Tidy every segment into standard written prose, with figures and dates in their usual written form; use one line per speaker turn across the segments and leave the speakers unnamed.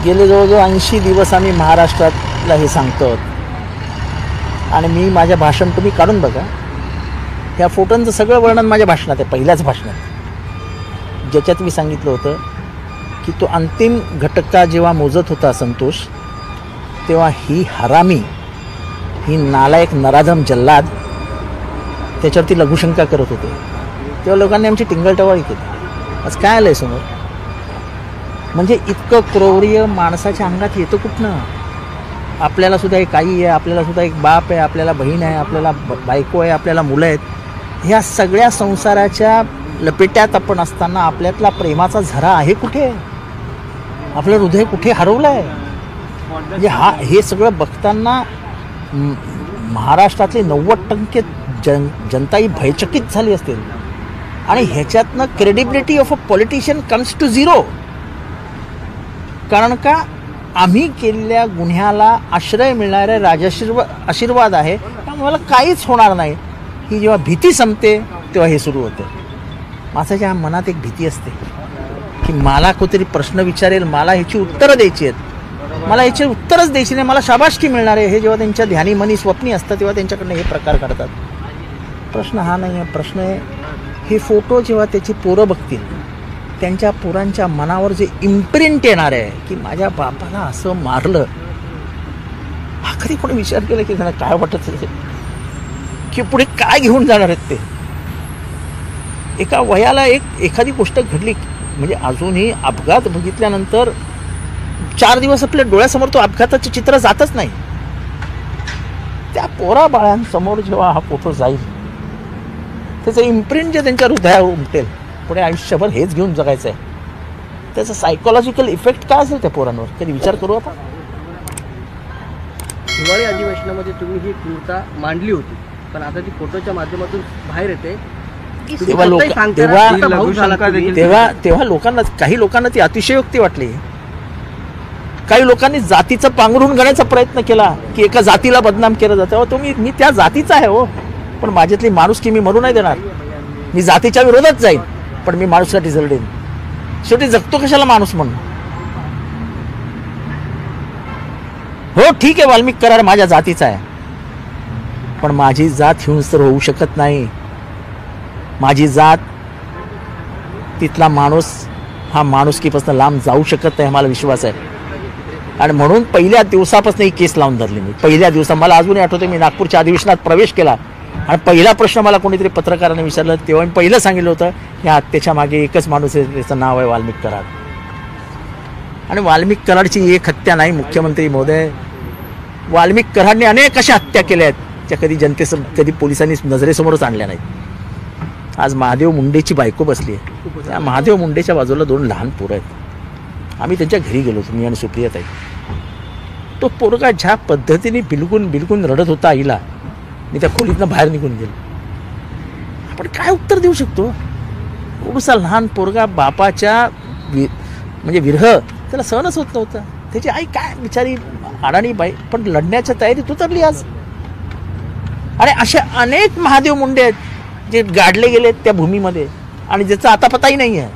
गेले जवळजवळ 80 दिवस आम्ही महाराष्ट्रातला हे सांगतो आणि मी माझ्या भाषण तुम्ही काढून बघा. ह्या फोटोंचं सगळं वर्णन माझ्या भाषणात आहे, पहिल्याच भाषणात, ज्याच्यात मी सांगितलं होतं की तो अंतिम घटका जेव्हा मोजत होता संतोष, तेव्हा ही हरामी, ही नालायक नराधम जल्लाद त्याच्यावरती लघुशंका करत होते. तेव्हा लोकांनी आमची टिंगलटवाळी केली. आज काय आलं आहे समोर? म्हणजे इतकं क्रौर्य माणसाच्या अंगात येतं कुठनं? आपल्याला सुद्धा एक आई आहे, आपल्याला सुद्धा एक बाप आहे, आपल्याला बहीण आहे, आपल्याला बायको आहे, आपल्याला मुलं आहेत. ह्या सगळ्या संसाराच्या लपेट्यात आपण असताना आपल्यातला प्रेमाचा झरा आहे कुठे? आपलं हृदय कुठे हरवलं आहे? म्हणजे हे सगळं बघताना महाराष्ट्रातली 90% जनता ही भयचकित झाली असतील आणि ह्याच्यातनं credibility of a politician comes to zero. कारण का आम्ही केलेल्या गुन्ह्याला आश्रय मिळणारे आशीर्वाद आहे, त्यामुळे मला काहीच होणार नाही ही जेव्हा भीती संपते तेव्हा हे सुरू होतं. माणसाच्या मनात एक भीती असते की मला कोणतरी प्रश्न विचारेल, मला ह्याची उत्तरं द्यायची आहेत, मला ह्याची उत्तरच द्यायची नाही, मला शाबासकी मिळणार आहे. हे जेव्हा त्यांच्या ध्यानी मनी स्वप्नी असतं तेव्हा त्यांच्याकडनं हे प्रकार घडतात. प्रश्न हा नाही आहे, प्रश्न आहे हे फोटो जेव्हा त्याची पोरं बघतील, त्यांच्या पोरांच्या मनावर जे इम्प्रिंट येणार आहे की माझ्या बापाला असं मारलं. हा कधी कोणी विचार केला की त्यांना काय वाटत असेल की पुढे काय घेऊन जाणार आहेत ते? एका वयाला एखादी गोष्ट घडली म्हणजे अजूनही अपघात बघितल्यानंतर 4 दिवस आपल्या डोळ्यासमोर तो अपघाताचं चित्र जातच नाही. त्या पोरा बाळांसमोर जेव्हा हा फोटो जाईल, त्याचं इम्प्रिंट जे त्यांच्या हृदयावर उमटेल, पुढे आयुष्यभर हेच घेऊन जगायचं आहे, त्याचा सायकोलॉजिकल इफेक्ट काय असेल त्या पोरांवर? कधी विचार करू आपण?
हिवाळी अधिवेशनामध्ये तुम्ही ही क्रूरता मांडली होती, पण आता ती फोटोच्या माध्यमातून बाहेर येते.
तेव्हा लोकांना, काही लोकांना ती अतिशयोक्ती वाटली. काही लोकांनी जातीचं पांघरून घेण्याचा प्रयत्न केला की एका जातीला बदनाम केलं जातं. मी त्या जातीचा आहे हो, पण माझ्यातली माणुसकी मी मरू नाही देणार. मी जातीच्या विरोधात जाईन, पण मी माणूससाठी जगडेन. शेवटी जगतो कशाला माणूस म्हणून? हो ठीक आहे, वाल्मिक करार माझ्या जातीचा आहे, पण माझी जात हिंसर होऊ शकत नाही. माझी जात, तिथला माणूस हा माणुसकीपासून लांब जाऊ शकत नाही, मला विश्वास आहे. आणि म्हणून पहिल्या दिवसापासून ही केस लावून धरली मी. पहिल्या दिवसा मला अजूनही आठवते, मी नागपूरच्या अधिवेशनात प्रवेश केला आणि पहिला प्रश्न मला कोणीतरी पत्रकाराने विचारलं, तेव्हा मी पहिलं सांगितलं होतं या हत्येच्या मागे एकच माणूस आहे, त्याचं नाव आहे वाल्मिक कराड. आणि वाल्मिक कराडची एक हत्या नाही मुख्यमंत्री महोदय, वाल्मिक कराडने अनेक अशा हत्या केल्या आहेत त्या कधी पोलिसांनी नजरेसमोरच आणल्या नाहीत. आज महादेव मुंडेची बायको बसली आहे, त्या महादेव मुंडेच्या बाजूला 2 लहान पोरं आहेत. आम्ही त्यांच्या घरी गेलो होतो, मी आणि सुप्रियाताई. तो पोरगा ज्या पद्धतीने बिलकुल रडत होता आईला, मी त्या खोलीतनं बाहेर निघून गेलो. आपण काय उत्तर देऊ शकतो? एवढसा लहान पोरगा, बापाच्या म्हणजे विरह त्याला सहनच होत नव्हता. त्याची आई काय बिचारी अडाणी बाई, पण लढण्याच्या तयारीत उतरली आज. आणि अशा अनेक महादेव मुंडे आहेत जे गाडले गेलेत त्या भूमीमध्ये आणि ज्याचा आता पताही नाही आहे.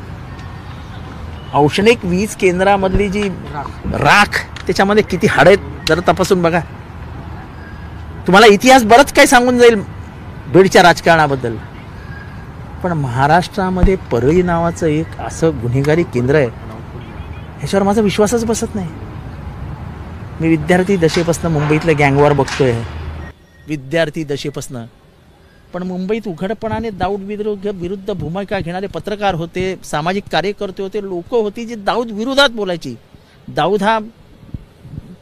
औष्णिक वीज केंद्रामधली जी राख, त्याच्यामध्ये किती हाड आहेत जरा तपासून बघा. तुम्हाला इतिहास बरंच काही सांगून जाईल बीडच्या राजकारणाबद्दल. पण महाराष्ट्रामध्ये परळी नावाचं एक असं गुन्हेगारी केंद्र आहे, ह्याच्यावर माझा विश्वासच बसत नाही. मी विद्यार्थी दशेपासून मुंबईतल्या गँगवॉर बघतोय, विद्यार्थी दशेपासून. पण मुंबईत उघडपणाने दाऊद विरुद्ध भूमिका घेणारे पत्रकार होते, सामाजिक कार्यकर्ते होते, लोक होती जी दाऊद विरोधात बोलायची. दाऊद हा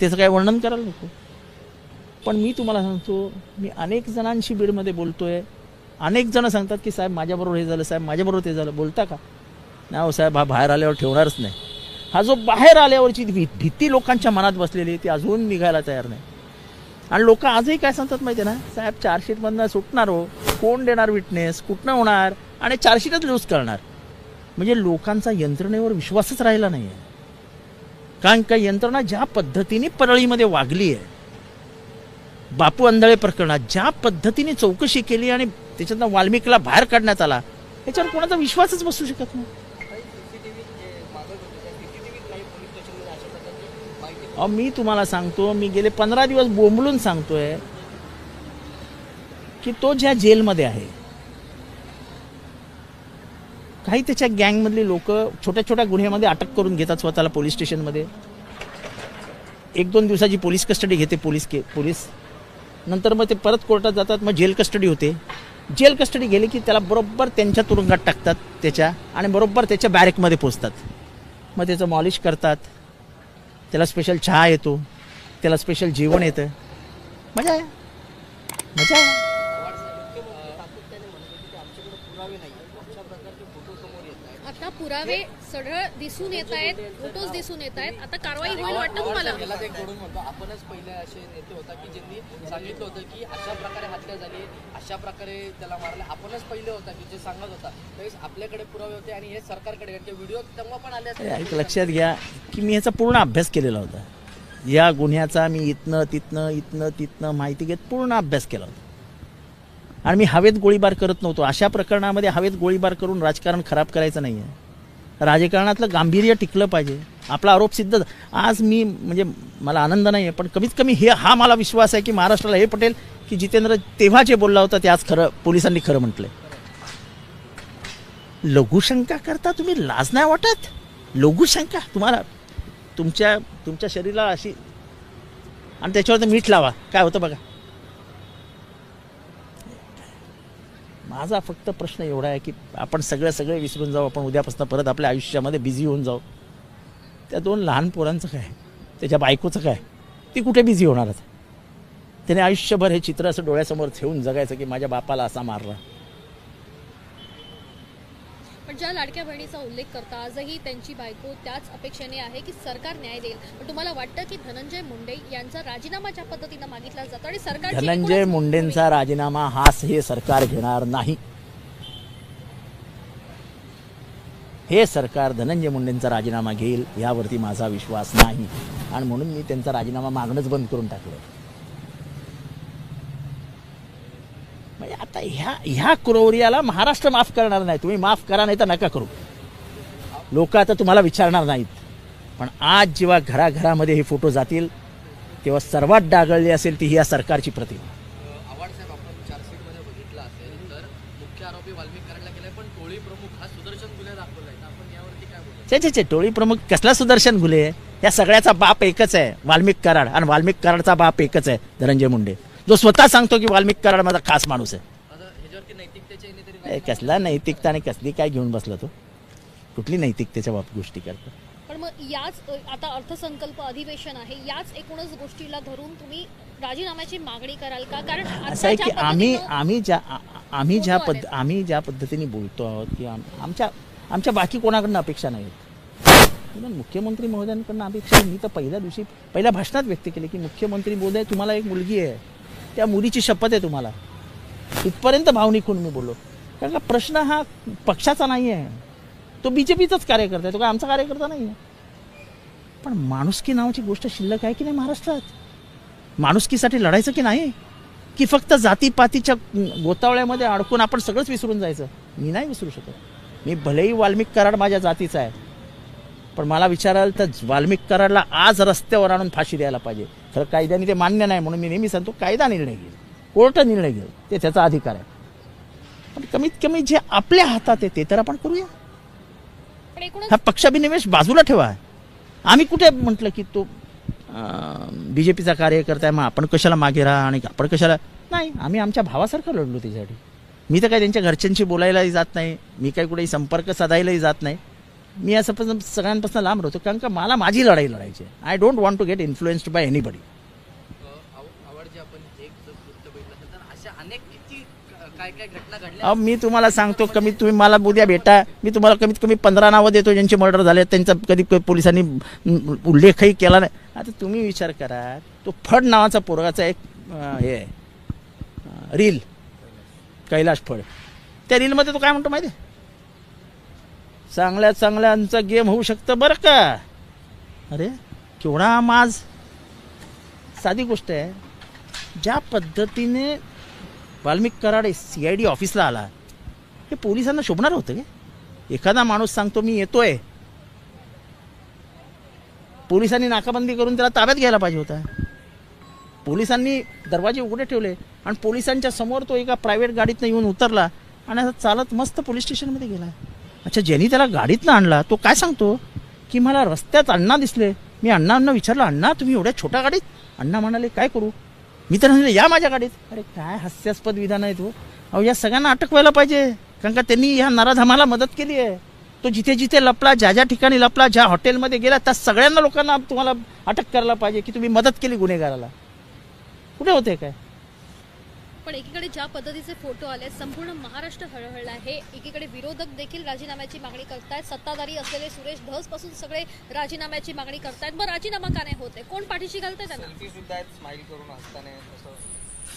त्याचं काय वर्णन करायला नको. पण मी तुम्हाला सांगतो, मी अनेक जणांशी बीडमध्ये बोलतोय, अनेक जण सांगतात की साहेब माझ्याबरोबर हे झालं, साहेब माझ्याबरोबर ते झालं. बोलता का? नाही हो साहेब, हा बाहेर आल्यावर ठेवणारच नाही. हा जो बाहेर आल्यावरची भीती लोकांच्या मनात बसलेली आहे ती अजून निघायला तयार नाही. आणि लोक आजही काय सांगतात माहिती आहे ना, साहेब चार्जशीटमधनं सुटणार हो, कोण देणार विटनेस, कुठनं होणार, आणि चार्जशीटच लूज करणार. म्हणजे लोकांचा यंत्रणेवर विश्वासच राहिला नाही आहे. कारण का यंत्रणा ज्या पद्धतीने परळीमध्ये वागली आहे, बापू अंधळे प्रकरणात ज्या पद्धतीने चौकशी केली आणि त्याच्यातनं वाल्मिकला बाहेर काढण्यात आला, याच्यावर कोणाचा विश्वासच बसू शकत नाही. अहो मी तुम्हाला सांगतो, मी गेले 15 दिवस बोंबलून सांगतोय की तो ज्या जेलमध्ये आहे, काही त्याच्या गँगमधली लोक छोट्या छोट्या गुन्ह्यामध्ये अटक करून घेतात स्वतःला पोलीस स्टेशनमध्ये. 1-2 दिवसाची पोलीस कस्टडी घेते पोलीस, नंतर मग ते परत कोर्टात जातात, मग जेल कस्टडी होते. जेल कस्टडी गेली की त्याला बरोबर त्यांच्या तुरुंगात टाकतात त्याच्या, आणि बरोबर त्याच्या बॅरेकमध्ये पोचतात. मग त्याचं मॉलिश करतात, त्याला स्पेशल चहा येतो, त्याला स्पेशल जेवण येतं. मजा आहे, मजा आहे.
आता पुरावे सरळ दिसून येत आहेत, फोटोज दिसून येत आहेत. आता कारवाई होईल वाटतं तुम्हाला?
आपणच पहिले असे नेते होता की ज्यांनी सांगितलं होतं की अशा प्रकारे हत्या झाली, अशा प्रकारे त्याला मारलं. आपणच पहिले होता की जे सांगत होता, त्यावेळेस आपल्याकडे पुरावे होते आणि हे सरकारकडे व्हिडिओ तेव्हा पण आले असते.
एक लक्षात घ्या की मी याचा पूर्ण अभ्यास केलेला होता. या गुन्ह्याचा मी इथनं तिथनं माहिती घेत पूर्ण अभ्यास केला होता. आणि मी हवेत गोळीबार करत नव्हतो. अशा प्रकरणामध्ये हवेत गोळीबार करून राजकारण खराब करायचं नाही आहे. राजकारणातलं गांभीर्य टिकलं पाहिजे. आपला आरोप सिद्ध. आज मी म्हणजे मला आनंद नाही आहे, पण कमीत कमी हा मला विश्वास आहे की महाराष्ट्राला हे पटेल की जितेंद्र तेव्हा जे बोलला होता ते आज खरं पोलिसांनी खरं म्हटलंय. लघुशंका करता तुम्ही, लाज नाही वाटत? लघुशंका तुम्हाला तुमच्या शरीराला अशी, आणि त्याच्यावर मीठ लावा, काय होतं बघा. माझा फक्त प्रश्न एवढा आहे की आपण सगळे विसरून जाऊ. आपण उद्यापासून परत आपल्या आयुष्यामध्ये बिझी होऊन जाऊ. त्या 2 लहान पोरांचं काय, त्याच्या बायकोचं काय, ती कुठे बिझी होणार आहे? त्याने आयुष्यभर हे चित्र असं डोळ्यासमोर ठेवून जगायचं की माझ्या बापाला असा मारला.
पण ज्या लाडक्या बहिणीचा उल्लेख करता, आजही त्यांची बायको त्याच अपेक्षेने आहे की सरकार न्याय देईल. पण तुम्हाला वाटतं की धनंजय मुंडे यांचा राजीनामा ज्या पद्धतीनं मागितला जातो आणि सरकार,
धनंजय मुंडेंचा राजीनामा हे सरकार घेणार नाही. हे सरकार धनंजय मुंडेंचा राजीनामा घेईल यावरती माझा विश्वास नाही, आणि म्हणून मी त्यांचा राजीनामा मागणंच बंद करून टाकलं. म्हणजे आता ह्या क्रोरियाला महाराष्ट्र माफ करणार नाही. तुम्ही माफ करा, नाही तर नका करू. लोक आता तुम्हाला विचारणार नाहीत. पण आज जेव्हा घराघरामध्ये हे फोटो जातील तेव्हा सर्वात डागळली असेल ती ही या सरकारची प्रतिमा.
आव्हाड साहेब, आपण चार्जशीटमध्ये बघितलं असेल तर मुख्य आरोपी वाल्मिक कराडला गेलाय, पण टोळी प्रमुख हा सुदर्शन गुन्हे दाखवलाय. आपण यावरती काय बोलतो?
छे टोळी प्रमुख कसला सुदर्शन गुले? या सगळ्याचा बाप एकच आहे, वाल्मिक कराड. आणि वाल्मिक कराडचा बाप एकच आहे, धनंजय मुंडे, जो स्वतः सांगतो की वाल्मिक कराड माझा खास माणूस आहे. कसला नैतिकता आणि कसली काय घेऊन बसला तो? कुठली नैतिकतेच्या बाबत गोष्टी करतो?
पण मग याच आता अर्थसंकल्प अधिवेशन आहे, याच एकूणच गोष्टीला धरून तुम्ही राजीनाम्याची मागणी कराल का? कारण
असं आहे की आम्ही ज्या पद्धतीने बोलतो आहोत की आमच्या बाकी कोणाकडनं अपेक्षा नाहीत. मुख्यमंत्री महोदयांकडनं अपेक्षा मी तर पहिल्या भाषणात व्यक्त केली की मुख्यमंत्री महोदय, तुम्हाला एक मुलगी आहे, त्या मुलीची शपथ आहे तुम्हाला. इथपर्यंत भावनिक होऊन मी बोललो. कारण का प्रश्न हा पक्षाचा नाही आहे, तो बीजेपीचाच कार्यकर्ता आहे, तो काय आमचा कार्यकर्ता नाही आहे. पण माणुसकी नावाची गोष्ट शिल्लक आहे की नाही महाराष्ट्रात? माणुसकीसाठी लढायचं की नाही, की फक्त जातीपातीच्या गोतावळ्यामध्ये अडकून आपण सगळंच विसरून जायचं? मी नाही विसरू शकत. मी भलेही वाल्मिक कराड माझ्या जातीचा आहे, पण मला विचाराल तर वाल्मिक कराडला आज रस्त्यावर आणून फाशी द्यायला पाहिजे. खरं कायद्याने ते मान्य नाही, म्हणून मी नेहमी सांगतो कायदा निर्णय घेईल, कोर्ट निर्णय घेईल, ते त्याचा अधिकार आहे. पण कमीत कमी जे आपल्या हातात आहे ते तर आपण करूया. हा पक्षाभिनिवेश बाजूला ठेवा. आम्ही कुठे म्हटलं की तो बीजेपीचा कार्यकर्ता आहे, मग आपण कशाला मागे राहा आणि आपण कशाला नाही. आम्ही आमच्या भावासारखं लढलो त्याच्यासाठी. मी तर काही त्यांच्या घरच्यांशी बोलायलाही जात नाही, मी काही कुठेही संपर्क साधायलाही जात नाही. मी असं पण सगळ्यांपासून लांब राहतो, कारण का मला माझी लढाई लढायची आहे. I don't want to get influenced by anybody. मी तुम्हाला सांगतो, कमीत तुम्ही मला उद्या भेटा, मी तुम्हाला कमीत कमी 15 नावं देतो ज्यांचे मर्डर झाले, त्यांचा कधी पोलिसांनी उल्लेखही केला नाही. आता तुम्ही विचार करा, तो फड नावाचा पोरगाचा एक हे रील, कैलाश फड, त्या रीलमध्ये तो काय म्हणतो माहिती आहे? चांगल्यांचं गेम होऊ शकतं बरं का. अरे केवढा माज. साधी गोष्ट आहे. ज्या पद्धतीने वाल्मिक कराड CID ऑफिसला आला, हे पोलिसांना शोभणार होतं का? एखादा माणूस सांगतो मी येतोय, पोलिसांनी नाकाबंदी करून त्याला ताब्यात घ्यायला पाहिजे होता. पोलिसांनी दरवाजे उघडे ठेवले आणि पोलिसांच्या समोर तो एका प्रायव्हेट गाडीतनं येऊन उतरला आणि असं चालत मस्त पोलीस स्टेशनमध्ये गेला. अच्छा, ज्यांनी त्याला गाडीतनं आणला तो काय सांगतो की मला रस्त्यात अण्णा दिसले. मी अण्णांना विचारलं, अण्णा तुम्ही एवढ्या छोट्या गाडीत? अण्णा म्हणाले काय करू? मी तर म्हणाले या माझ्या गाडीत. अरे काय हास्यास्पद विधान आहे तो. अहो या सगळ्यांना अटक व्हायला पाहिजे, कारण का त्यांनी ह्या नराधमाला मदत केली आहे. तो जिथे जिथे लपला, ज्या ज्या ठिकाणी लपला, ज्या हॉटेलमध्ये गेला, त्या सगळ्यांना लोकांना तुम्हाला अटक करायला पाहिजे की तुम्ही मदत केली गुन्हेगाराला. कुठे होते काय?
पण एकीकडे ज्या पद्धतीचे फोटो आले, संपूर्ण महाराष्ट्र हळहळला आहे. एकीकडे विरोधक देखील राजीनाम्याची मागणी करतायत. सत्ताधारी असलेले सुरेश धस पासून सगळे राजीनाम्याची मागणी करतायत. मग राजीनामा का नाही होते? कोण पाठीशी घालतंय त्यांना?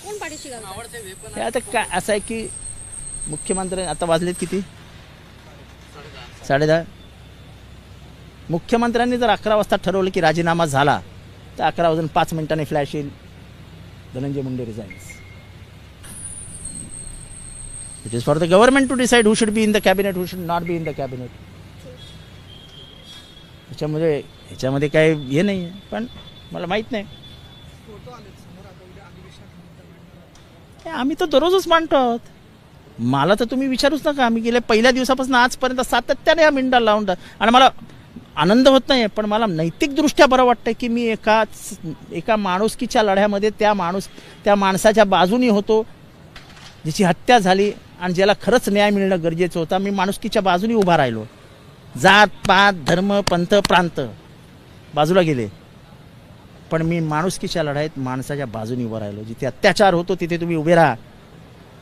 कोण पाठीशी घालतंय?
आता काय असं आहे की मुख्यमंत्री आता वाजलेत किती? 10:30. मुख्यमंत्र्यांनी जर 11 वाजता ठरवलं की राजीनामा झाला तर 11 वाजून 5 मिनिटांनी फ्लॅश येईल, Dhananjay Munde resigns. It is for the government to decide who should be in the cabinet, who should not be in the cabinet. ह्याच्यामध्ये काय हे नाही आहे, पण मला माहीत नाही. आम्ही तर दररोजच मांडतो आहोत. मला तर तुम्ही विचारूच नका. आम्ही गेल्या पहिल्या दिवसापासून आजपर्यंत सातत्याने हा मिंडा लावून आणि मला आनंद होत नाही, पण मला नैतिकदृष्ट्या बरं वाटतं की मी एका माणुसकीच्या लढ्यामध्ये त्या माणसाच्या बाजूनी होतो ज्याची हत्या झाली आणि ज्याला खरंच न्याय मिळणं गरजेचं होतं. मी माणुसकीच्या बाजूनी उभा राहिलो. जात पात धर्म पंथ प्रांत बाजूला गेले, पण मी माणुसकीच्या लढाईत माणसाच्या बाजूनी उभा राहिलो. जिथे अत्याचार होतो तिथे तुम्ही उभे राहा.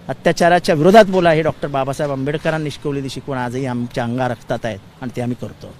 अत्याचाराच्या विरोधात बोला. हे डॉक्टर बाबासाहेब आंबेडकरांनी शिकवलेली शिकवण आजही आमच्या अंगा रक्तात आहेत आणि ते आम्ही करतो.